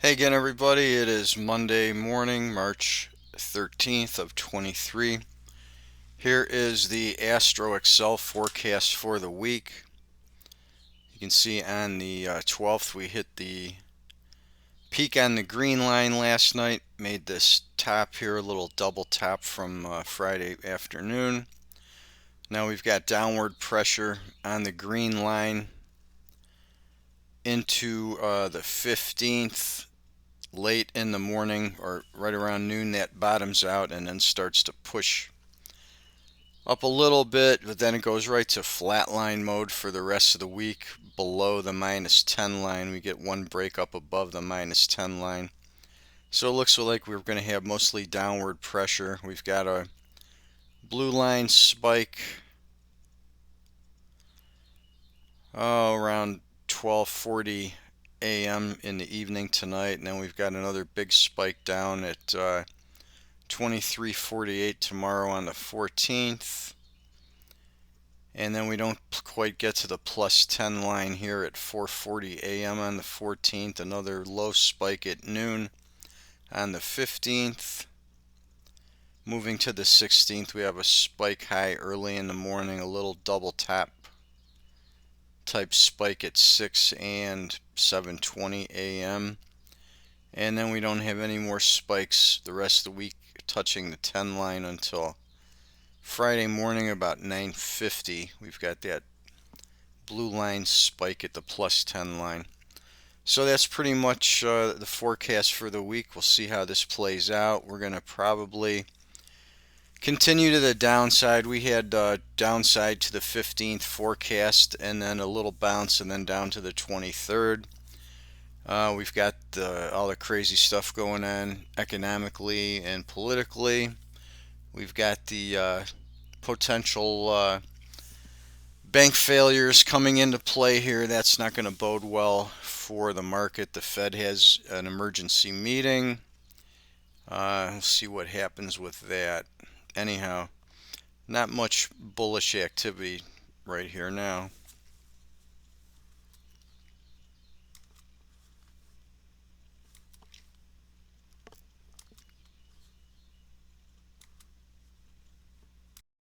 Hey again, everybody. It is Monday morning, March 13th of 23. Here is the Astro Excel forecast for the week. You can see on the 12th we hit the peak on the green line last night, made this top here, a little double top from Friday afternoon. Now we've got downward pressure on the green line into the 15th. Late in the morning or right around noon, that bottoms out and then starts to push up a little bit, but then it goes right to flatline mode for the rest of the week below the -10 line. We get one break up above the -10 line. So it looks like we're going to have mostly downward pressure. We've got a blue line spike around 12:40 a.m. in the evening tonight, and then we've got another big spike down at 23:48 tomorrow on the 14th, and then we don't quite get to the +10 line here at 4:40 a.m. on the 14th. Another low spike at noon on the 15th. Moving to the 16th, we have a spike high early in the morning, a little double top type spike at 6 and 7:20 a.m. And then we don't have any more spikes the rest of the week touching the 10 line until Friday morning about 9:50. We've got that blue line spike at the +10 line. So that's pretty much the forecast for the week. We'll see how this plays out. We're going to probably continue to the downside. We had downside to the 15th forecast and then a little bounce and then down to the 23rd. We've got all the crazy stuff going on economically and politically. We've got the potential bank failures coming into play here. That's not going to bode well for the market. The Fed has an emergency meeting. We'll see what happens with that. Anyhow, not much bullish activity right here now.